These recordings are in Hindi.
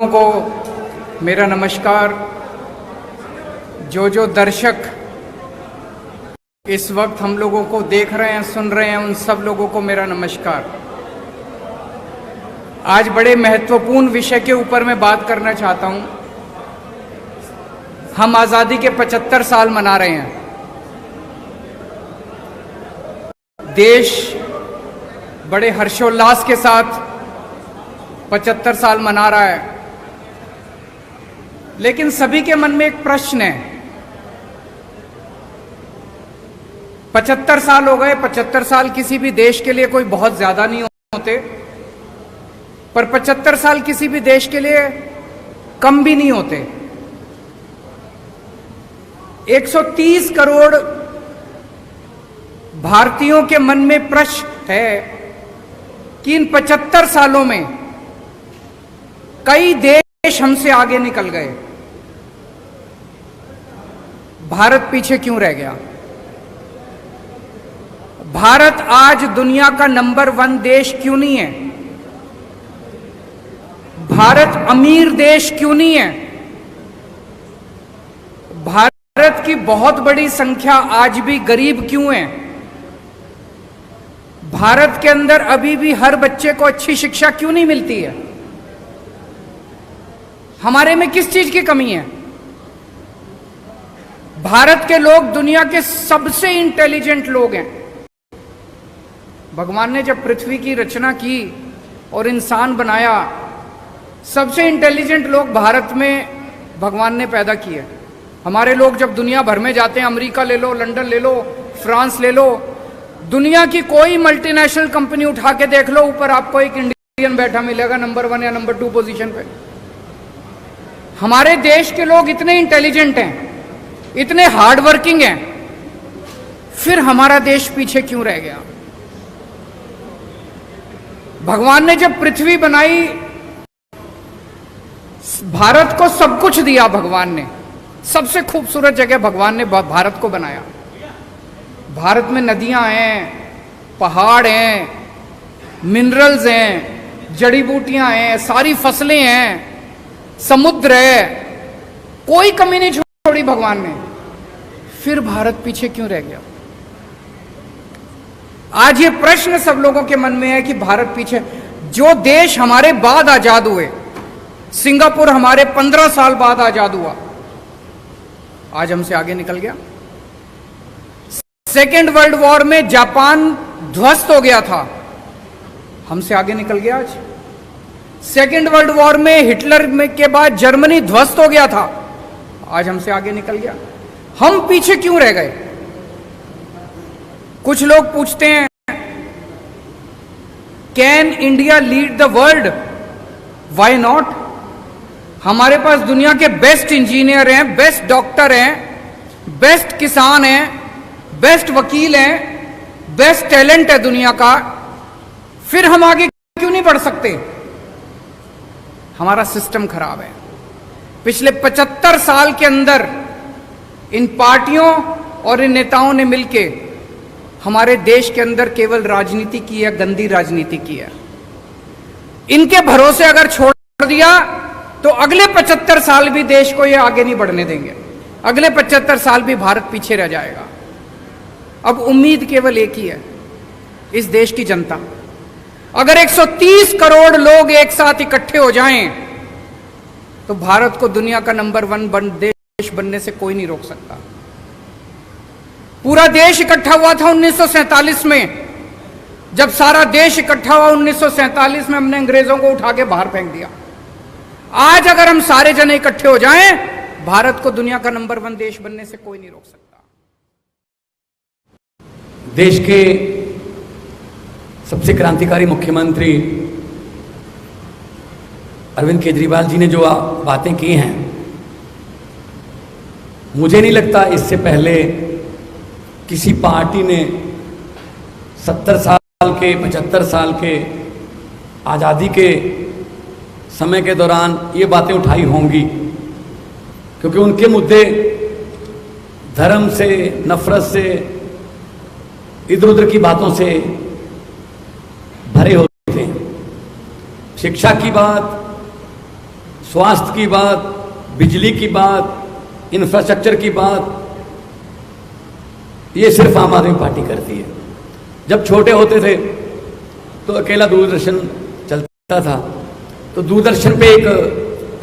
को मेरा नमस्कार। जो दर्शक इस वक्त हम लोगों को देख रहे हैं, सुन रहे हैं, उन सब लोगों को मेरा नमस्कार। आज बड़े महत्वपूर्ण विषय के ऊपर मैं बात करना चाहता हूं। हम आज़ादी के 75 साल मना रहे हैं। देश बड़े हर्षोल्लास के साथ 75 साल मना रहा है, लेकिन सभी के मन में एक प्रश्न है। 75 साल हो गए। 75 साल किसी भी देश के लिए कोई बहुत ज्यादा नहीं होते, पर 75 साल किसी भी देश के लिए कम भी नहीं होते। 130 करोड़ भारतीयों के मन में प्रश्न है कि इन 75 सालों में कई देश हमसे आगे निकल गए, भारत पीछे क्यों रह गया? भारत आज दुनिया का नंबर 1 देश क्यों नहीं है? भारत अमीर देश क्यों नहीं है? भारत की बहुत बड़ी संख्या आज भी गरीब क्यों है? भारत के अंदर अभी भी हर बच्चे को अच्छी शिक्षा क्यों नहीं मिलती है? हमारे में किस चीज की कमी है? भारत के लोग दुनिया के सबसे इंटेलिजेंट लोग हैं। भगवान ने जब पृथ्वी की रचना की और इंसान बनाया, सबसे इंटेलिजेंट लोग भारत में भगवान ने पैदा किए। हमारे लोग जब दुनिया भर में जाते हैं, अमेरिका ले लो, लंदन ले लो, फ्रांस ले लो, दुनिया की कोई मल्टीनेशनल कंपनी उठा के देख लो, ऊपर आपको एक इंडियन बैठा मिलेगा नंबर 1 या नंबर 2 पोजीशन पे। हमारे देश के लोग इतने इंटेलिजेंट हैं, इतने हार्ड वर्किंग हैं, फिर हमारा देश पीछे क्यों रह गया? भगवान ने जब पृथ्वी बनाई, भारत को सब कुछ दिया। भगवान ने सबसे खूबसूरत जगह भगवान ने भारत को बनाया। भारत में नदियां हैं, पहाड़ हैं, मिनरल्स हैं, जड़ी बूटियां हैं, सारी फसलें हैं, समुद्र है, कोई कमी नहीं छोड़ी भगवान ने। फिर भारत पीछे क्यों रह गया? आज ये प्रश्न सब लोगों के मन में है कि भारत पीछे। जो देश हमारे बाद आजाद हुए, सिंगापुर हमारे 15 साल बाद आजाद हुआ, आज हमसे आगे निकल गया। सेकेंड वर्ल्ड वॉर में जापान ध्वस्त हो गया था, हमसे आगे निकल गया आज। सेकेंड वर्ल्ड वॉर में हिटलर के बाद जर्मनी ध्वस्त हो गया था, आज हमसे आगे निकल गया। हम पीछे क्यों रह गए? कुछ लोग पूछते हैं, can India lead the world? Why not? हमारे पास दुनिया के बेस्ट इंजीनियर हैं, बेस्ट डॉक्टर हैं, बेस्ट किसान हैं, बेस्ट वकील हैं, बेस्ट टैलेंट है दुनिया का। फिर हम आगे क्यों नहीं बढ़ सकते? हमारा सिस्टम खराब है। पिछले 75 साल के अंदर इन पार्टियों और इन नेताओं ने मिलके हमारे देश के अंदर केवल राजनीति की है, गंदी राजनीति की है। इनके भरोसे अगर छोड़ दिया तो अगले 75 साल भी देश को ये आगे नहीं बढ़ने देंगे। अगले 75 साल भी भारत पीछे रह जाएगा। अब उम्मीद केवल एक ही है, इस देश की जनता। अगर 130 करोड़ लोग एक साथ इकट्ठे हो जाएं तो भारत को दुनिया का नंबर 1 देश बनने से कोई नहीं रोक सकता। पूरा देश इकट्ठा हुआ था 1947 में। जब सारा देश इकट्ठा हुआ 1947 में, हमने अंग्रेजों को उठा के बाहर फेंक दिया। आज अगर हम सारे जने इकट्ठे हो जाएं, भारत को दुनिया का नंबर 1 देश बनने से कोई नहीं रोक सकता। देश के सबसे क्रांतिकारी मुख्यमंत्री अरविंद केजरीवाल जी ने जो बातें की हैं, मुझे नहीं लगता इससे पहले किसी पार्टी ने 70 साल के 75 साल के आज़ादी के समय के दौरान ये बातें उठाई होंगी, क्योंकि उनके मुद्दे धर्म से, नफरत से, इधर उधर की बातों से भरे होते हैं। शिक्षा की बात, स्वास्थ्य की बात, बिजली की बात, इंफ्रास्ट्रक्चर की बात, ये सिर्फ आम आदमी पार्टी करती है। जब छोटे होते थे तो अकेला दूरदर्शन चलता था, तो दूरदर्शन पे एक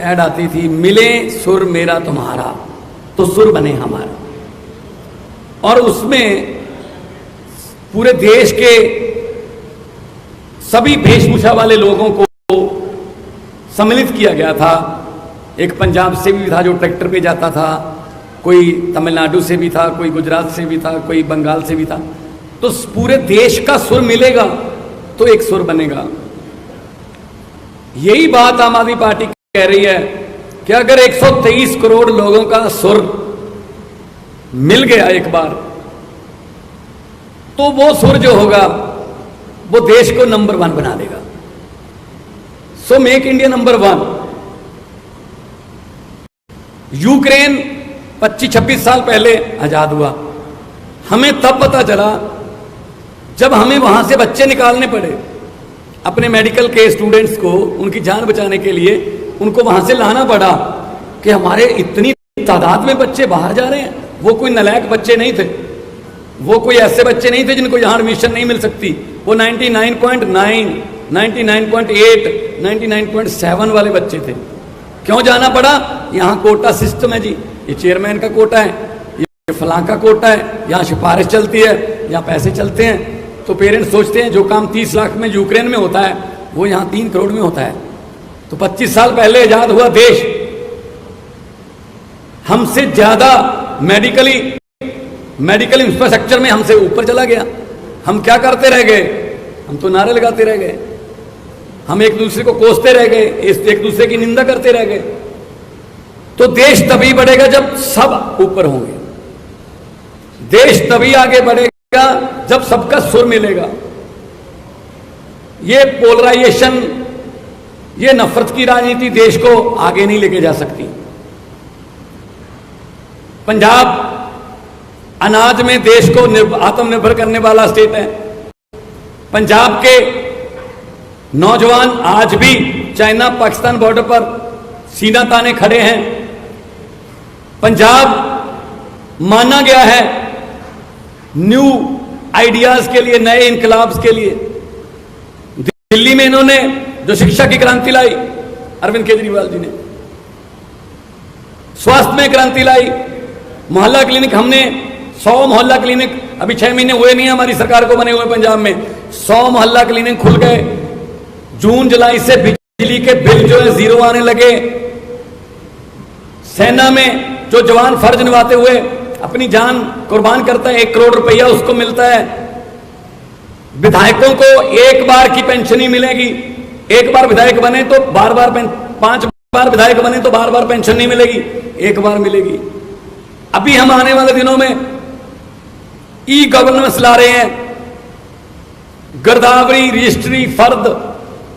ऐड आती थी, मिले सुर मेरा तुम्हारा तो सुर बने हमारा, और उसमें पूरे देश के सभी वेशभूषा वाले लोगों को सम्मिलित किया गया था। एक पंजाब से भी था जो ट्रैक्टर पे जाता था, कोई तमिलनाडु से भी था, कोई गुजरात से भी था, कोई बंगाल से भी था। तो पूरे देश का सुर मिलेगा तो एक सुर बनेगा। यही बात आम आदमी पार्टी कह रही है कि अगर 123 करोड़ लोगों का सुर मिल गया एक बार, तो वो सुर जो होगा वो देश को नंबर 1 बना देगा। So make India number 1। Ukraine 25-26 साल पहले आजाद हुआ, हमें तब पता चला जब हमें वहां से बच्चे निकालने पड़े। अपने मेडिकल के स्टूडेंट्स को उनकी जान बचाने के लिए उनको वहां से लाना पड़ा कि हमारे इतनी तादाद में बच्चे बाहर जा रहे हैं। वो कोई नालायक बच्चे नहीं थे, वो कोई ऐसे बच्चे नहीं थे जिनको यहां एडमिशन नहीं मिल सकती। वो 99.9, 99.8, 99.7 वाले बच्चे थे। क्यों जाना पड़ा? यहां कोटा सिस्टम है जी, ये चेयरमैन का कोटा है, ये फलां का कोटा है, यहां सिफारिश चलती है, यहां पैसे चलते हैं। तो पेरेंट्स सोचते हैं जो काम 30 लाख में यूक्रेन में होता है वो यहां 3 करोड़ में होता है। तो 25 साल पहले आजाद हुआ देश हमसे ज्यादा मेडिकल इंफ्रास्ट्रक्चर में हमसे ऊपर चला गया। हम क्या करते रह गए? हम तो नारे लगाते रह गए, हम एक दूसरे को कोसते रह गए, एक दूसरे की निंदा करते रह गए। तो देश तभी बढ़ेगा जब सब ऊपर होंगे, देश तभी आगे बढ़ेगा जब सबका सुर मिलेगा। ये पोलराइजेशन, ये नफरत की राजनीति देश को आगे नहीं लेके जा सकती। पंजाब अनाज में देश को आत्मनिर्भर करने वाला स्टेट है। पंजाब के नौजवान आज भी चाइना पाकिस्तान बॉर्डर पर सीना ताने खड़े हैं। पंजाब माना गया है न्यू आइडियाज के लिए, नए इनकलाब्स के लिए। दिल्ली में इन्होंने जो शिक्षा की क्रांति लाई अरविंद केजरीवाल जी ने, स्वास्थ्य में क्रांति लाई, मोहल्ला क्लिनिक, हमने 100 मोहल्ला क्लिनिक, अभी 6 महीने हुए नहीं हमारी सरकार को बने हुए पंजाब में, 100 मोहल्ला क्लिनिक खुल गए। जून जुलाई से बिजली के बिल जो है 0 आने लगे। सेना में जो जवान फर्ज निभाते हुए अपनी जान कुर्बान करता है, 1 करोड़ रुपया उसको मिलता है। विधायकों को 1 बार की पेंशन ही मिलेगी। 1 बार विधायक बने तो बार-बार 5 बार विधायक बने तो बार-बार पेंशन नहीं मिलेगी, 1 बार मिलेगी। अभी हम आने वाले दिनों में ई गवर्नेंस ला रहे हैं। गिरदावरी रजिस्ट्री फर्द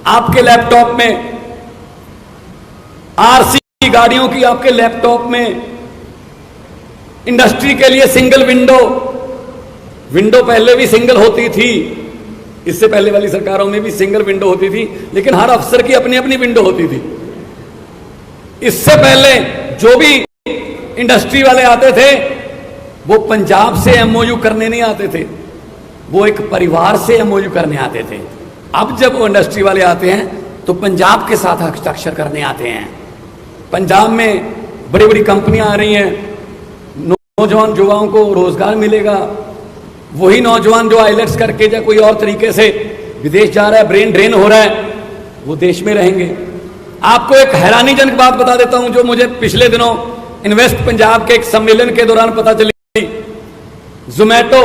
आपके लैपटॉप में, आरसी गाड़ियों की आपके लैपटॉप में, इंडस्ट्री के लिए सिंगल विंडो पहले भी सिंगल होती थी, इससे पहले वाली सरकारों में भी सिंगल विंडो होती थी, लेकिन हर अफसर की अपनी अपनी विंडो होती थी। इससे पहले जो भी इंडस्ट्री वाले आते थे वो पंजाब से एमओयू करने नहीं आते थे, वो एक परिवार से एमओयू करने आते थे। अब जब वो इंडस्ट्री वाले आते हैं तो पंजाब के साथ हस्ताक्षर करने आते हैं। पंजाब में बड़ी बड़ी कंपनियां आ रही हैं, नौजवान युवाओं को रोजगार मिलेगा। वही नौजवान जो आईलेट्स करके या कोई और तरीके से विदेश जा रहा है, ब्रेन ड्रेन हो रहा है, वो देश में रहेंगे। आपको एक हैरानीजनक बात बता देता हूं जो मुझे पिछले दिनों इन्वेस्ट पंजाब के एक सम्मेलन के दौरान पता चली। जोमैटो,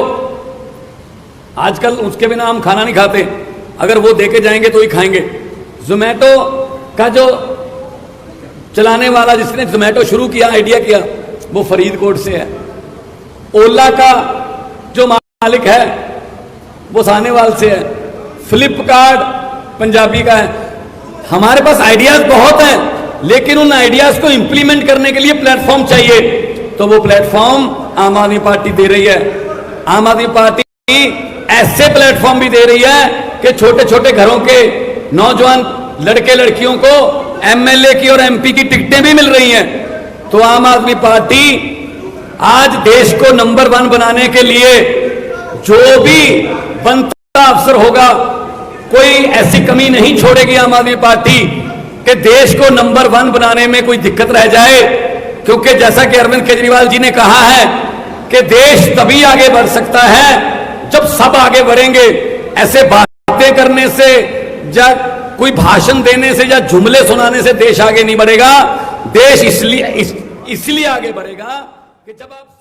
आजकल उसके बिना हम खाना नहीं खाते, अगर वो देके जाएंगे तो ही खाएंगे। जोमैटो का जो चलाने वाला, जिसने जोमैटो शुरू किया, आइडिया किया, वो फरीदकोट से है। ओला का जो मालिक है वो सानेवाल से है। फ्लिपकार्ट पंजाबी का है। हमारे पास आइडियाज बहुत हैं, लेकिन उन आइडियाज को इंप्लीमेंट करने के लिए प्लेटफॉर्म चाहिए, तो वो प्लेटफॉर्म आम आदमी पार्टी दे रही है। आम आदमी पार्टी ऐसे प्लेटफॉर्म भी दे रही है कि छोटे छोटे घरों के नौजवान लड़के लड़कियों को एमएलए की और एमपी की टिकटें भी मिल रही हैं। तो आम आदमी पार्टी आज देश को नंबर 1 बनाने के लिए जो भी बनता अफसर होगा, कोई ऐसी कमी नहीं छोड़ेगी आम आदमी पार्टी कि देश को नंबर 1 बनाने में कोई दिक्कत रह जाए। क्योंकि जैसा कि अरविंद केजरीवाल जी ने कहा है कि देश तभी आगे बढ़ सकता है जब सब आगे बढ़ेंगे। ऐसे बातें करने से या कोई भाषण देने से या जुमले सुनाने से देश आगे नहीं बढ़ेगा। देश इसलिए आगे बढ़ेगा कि जब आप